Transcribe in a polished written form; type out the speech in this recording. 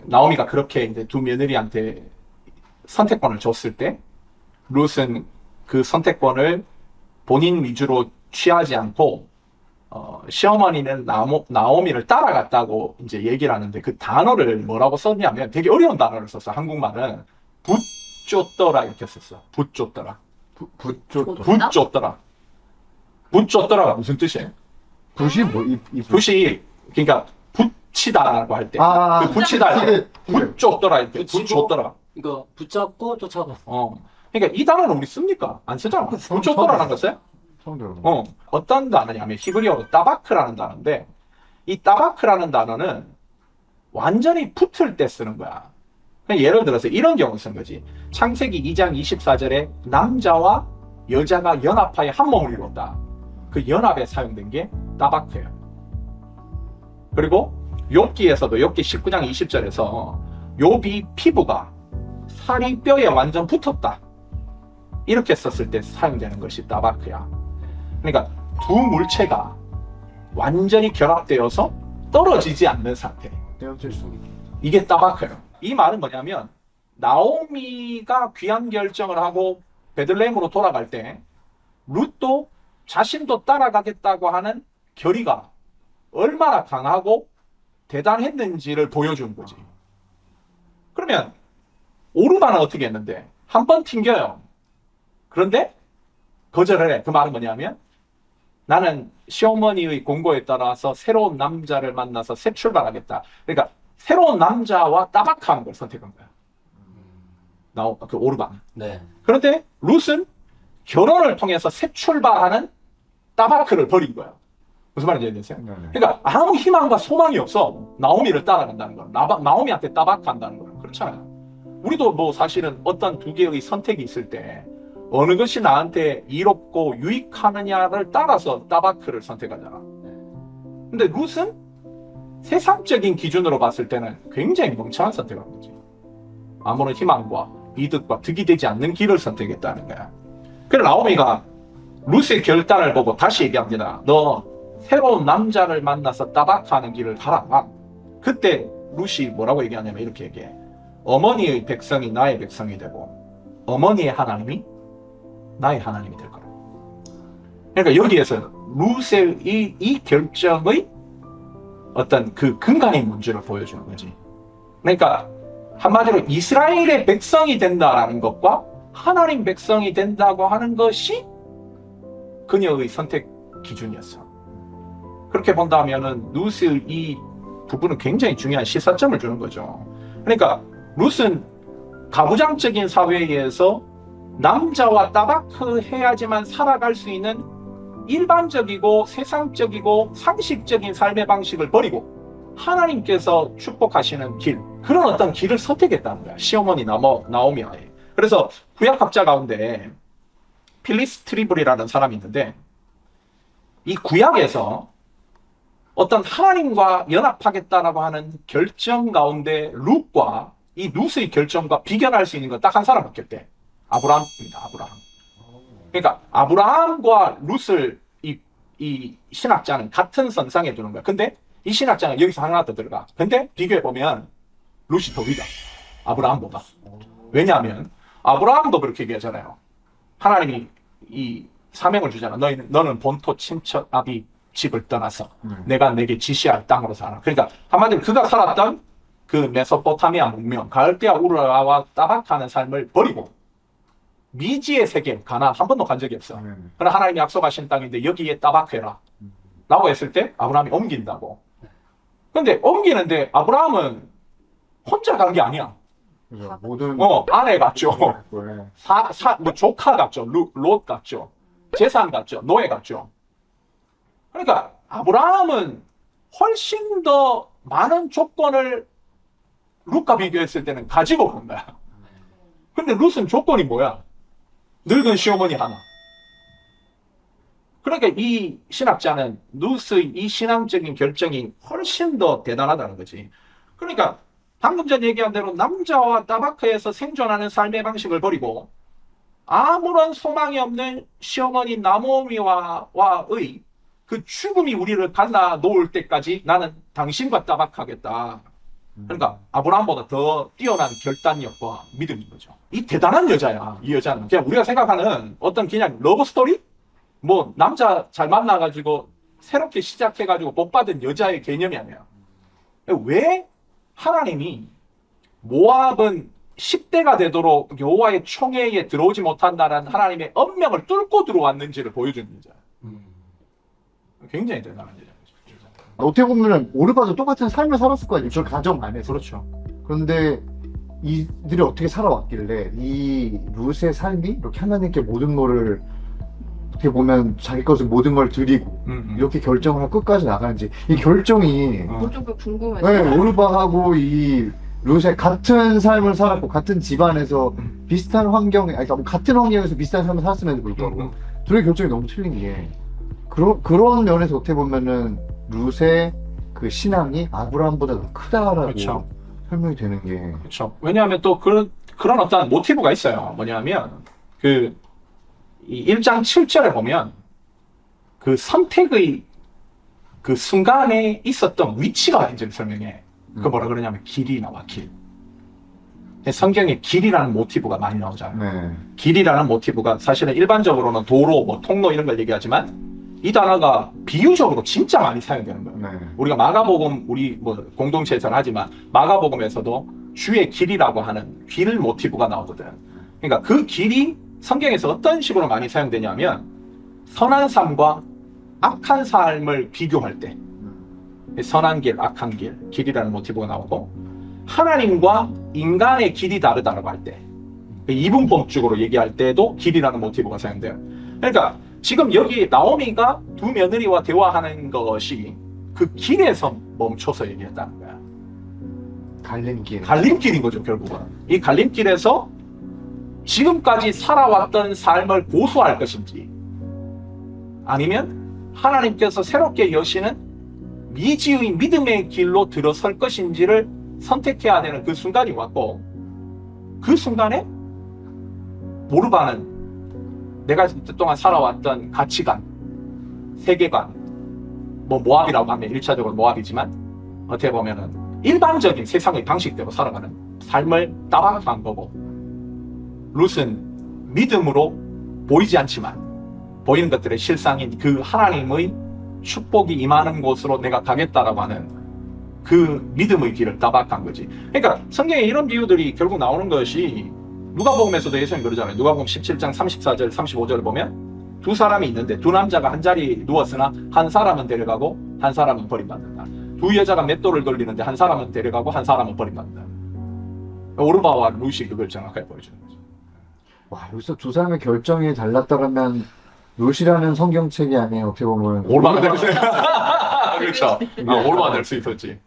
나오미가 그렇게 이제 두 며느리한테 선택권을 줬을 때 룻은 그 선택권을 본인 위주로 취하지 않고 시어머니는 나오미를 따라갔다고 이제 얘기를 하는데 그 단어를 뭐라고 썼냐면 되게 어려운 단어를 썼어. 한국말은 붙쫓더라 이렇게 썼어. 붙쫓더라. 붙쫓더라. 붙쫓더라가 무슨 뜻이에요? 붓이 뭐, 붓이 그러니까 붙이다라고 할 때 아, 그 붙이다 할 때 붓을. 붙쫓더라 이렇게 붙이고. 붙쫓더라. 이거 붙잡고 쫓아가. 그러니까 이 단어는 우리 씁니까? 안 쓰잖아. 붙쫓더라는 거 써요? 처음 들어. 어떤 단어냐면 히브리어로 따바크라는 단어인데 이 따바크라는 단어는 완전히 붙을 때 쓰는 거야. 그냥 예를 들어서 이런 경우 쓴 거지. 창세기 2장 24절에 남자와 여자가 연합하여 한 몸을 이뤘다. 그 연합에 사용된 게 따바크예요. 그리고 욥기에서도 욥기 19장 20절에서 욥이 피부가 살이 뼈에 완전 붙었다. 이렇게 썼을 때 사용되는 것이 따바크야. 그러니까 두 물체가 완전히 결합되어서 떨어지지 않는 상태. 떼어질 수 있게. 이게 따바크예요. 이 말은 뭐냐면 나오미가 귀환 결정을 하고 베들레헴으로 돌아갈 때 룻도 자신도 따라가겠다고 하는 결의가 얼마나 강하고 대단했는지를 보여주는 거지. 그러면 오르바는 어떻게 했는데 한 번 튕겨요. 그런데 거절을 해. 그 말은 뭐냐면 나는 시어머니의 공고에 따라서 새로운 남자를 만나서 새 출발하겠다. 그러니까 새로운 남자와 따박하는 걸 선택한 거야. 그 오르바는. 네. 그런데 룻은 결혼을 통해서 새 출발하는 따바크를 버린 거야. 무슨 말인지 이해되세요? 네네. 그러니까 아무 희망과 소망이 없어. 나오미를 따라간다는 건. 나오미한테 따박한다는 건. 그렇잖아요. 우리도 뭐 사실은 어떤 두 개의 선택이 있을 때 어느 것이 나한테 이롭고 유익하느냐를 따라서 따바크를 선택하잖아. 근데 룻은 세상적인 기준으로 봤을 때는 굉장히 멍청한 선택을 한 거지. 아무런 희망과 이득과 득이 되지 않는 길을 선택했다는 거야. 그래서 나오미가 룻의 결단을 보고 다시 얘기합니다. 너 새로운 남자를 만나서 따박하는 길을 가라. 그때 룻이 뭐라고 얘기하냐면 이렇게 얘기해. 어머니의 백성이 나의 백성이 되고 어머니의 하나님이 나의 하나님이 될 거라. 그러니까 여기에서 룻의 이 결정의 어떤 그 근간인 문제를 보여주는 거지. 그러니까 한마디로 이스라엘의 백성이 된다라는 것과 하나님 백성이 된다고 하는 것이 그녀의 선택 기준이었어. 그렇게 본다면은 룻의 이 부분은 굉장히 중요한 시사점을 주는 거죠. 그러니까 룻은 가부장적인 사회에서 남자와 따바크 해야지만 살아갈 수 있는 일반적이고 세상적이고 상식적인 삶의 방식을 버리고 하나님께서 축복하시는 길, 그런 어떤 길을 선택했다는 거야. 시어머니 나오미아에. 그래서 구약학자 가운데 필리스트리블이라는 사람이 있는데 이 구약에서 어떤 하나님과 연합하겠다라고 하는 결정 가운데 룻과 이 룻의 결정과 비견할 수 있는 건 딱 한 사람밖에 없대. 아브라함입니다. 아브라함. 그러니까 아브라함과 룻을 이 신학자는 같은 선상에 두는 거야. 근데 이 신학자는 여기서 하나 더 들어가. 근데 비교해보면 룻이 더 위다. 아브라함보다. 왜냐하면 아브라함도 그렇게 얘기하잖아요. 하나님이 이 사명을 주잖아. 너는 본토 친척 아비 집을 떠나서 내가 내게 지시할 땅으로 살아. 그러니까 한마디로 그가 살았던 그 메소포타미아 문명, 갈대아 우르라와 따박하는 삶을 버리고 미지의 세계, 가나안 한 번도 간 적이 없어. 그러나 하나님이 약속하신 땅인데 여기에 따박해라 라고 했을 때 아브라함이 옮긴다고. 근데 옮기는데 아브라함은 혼자 간 게 아니야. 그래서 모든 아내 갔죠. 네. 뭐 조카 갔죠. 롯 갔죠. 재산 갔죠. 노예 갔죠. 그러니까 아브라함은 훨씬 더 많은 조건을 룻과 비교했을 때는 가지고 간 거야. 근데 룻은 조건이 뭐야? 늙은 시어머니 하나. 그러니까 이 신학자는 룻의 이 신앙적인 결정이 훨씬 더 대단하다는 거지. 그러니까 방금 전 얘기한 대로 남자와 따바크에서 생존하는 삶의 방식을 버리고 아무런 소망이 없는 시어머니 나오미와의 그 죽음이 우리를 갈라 놓을 때까지 나는 당신과 따박하겠다. 그러니까 아브라함보다 더 뛰어난 결단력과 믿음인 거죠. 이 대단한 여자야. 이 여자는 그냥 우리가 생각하는 어떤 그냥 러브 스토리? 뭐 남자 잘 만나가지고 새롭게 시작해가지고 복받은 여자의 개념이 아니야. 왜 하나님이 모압은 10대가 되도록 여호와의 총회에 들어오지 못한다는 하나님의 엄명을 뚫고 들어왔는지를 보여주는 여자야. 굉장히 대단한 여자죠. 어떻게 보면은 오르바도 똑같은 삶을 살았을 거 아니에요. 저 가정 안에서. 그렇죠. 그런데 이들이 어떻게 살아왔길래 이 룻의 삶이 이렇게 하나님께 모든 거를 어떻게 보면 자기 것을 모든 걸 드리고 이렇게 결정을 하고 끝까지 나가는지 이 결정이 그쪽도 궁금해서. 네, 오르바하고 이 룻의 같은 삶을 살았고 같은 집안에서 비슷한 환경에 아니 그러니까 뭐 같은 환경에서 비슷한 삶을 살았음에도 불구하고 둘의 결정이 너무 틀린 게 그런 면에서 어떻게 보면은 룻의 그 신앙이 아브라함보다 더 크다라고 그렇죠. 설명이 되는 게 그렇죠. 왜냐하면 또 그런 어떤 모티브가 있어요. 뭐냐면 이 1장 7절에 보면 그 선택의 그 순간에 있었던 위치가 어딘지를 설명해. 그 뭐라 그러냐면 길이 나와 길. 성경에 길이라는 모티브가 많이 나오잖아요. 네. 길이라는 모티브가 사실은 일반적으로는 도로, 뭐 통로 이런 걸 얘기하지만 이 단어가 비유적으로 진짜 많이 사용되는 거예요. 네. 우리가 마가복음 우리 뭐 공동체에서는 하지만 마가복음에서도 주의 길이라고 하는 길 모티브가 나오거든. 그러니까 그 길이 성경에서 어떤 식으로 많이 사용되냐면 선한 삶과 악한 삶을 비교할 때 선한 길, 악한 길, 길이라는 모티브가 나오고 하나님과 인간의 길이 다르다고 할 때 이분법적으로 얘기할 때도 길이라는 모티브가 사용돼요. 그러니까 지금 여기 나오미가 두 며느리와 대화하는 것이 그 길에서 멈춰서 얘기했다는 거야. 갈림길. 갈림길인 거죠, 결국은. 이 갈림길에서 지금까지 살아왔던 삶을 고수할 것인지 아니면 하나님께서 새롭게 여시는 미지의 믿음의 길로 들어설 것인지를 선택해야 되는 그 순간이 왔고 그 순간에 오르바는 내가 그동안 살아왔던 가치관, 세계관, 뭐 모압이라고 하면 1차적으로 모압이지만 어떻게 보면은 일반적인 세상의 방식대로 살아가는 삶을 따라간 거고 룻은 믿음으로 보이지 않지만 보이는 것들의 실상인 그 하나님의 축복이 임하는 곳으로 내가 가겠다라고 하는 그 믿음의 길을 따박한 거지. 그러니까 성경에 이런 비유들이 결국 나오는 것이 누가복음에서도 예수님 그러잖아요. 누가복음 17장 34절 35절을 보면 두 사람이 있는데 두 남자가 한 자리 누웠으나 한 사람은 데려가고 한 사람은 버림받는다. 두 여자가 맷돌을 돌리는데 한 사람은 데려가고 한 사람은 버림받는다. 오르바와 룻이 그걸 정확하게 보여주는 거죠. 와, 여기서 두 사람의 결정이 달랐다면 룻이라는 성경책이 안에 어떻게 보면 오르바가 될 수, 그렇죠. 오르바가 될 수 있었지.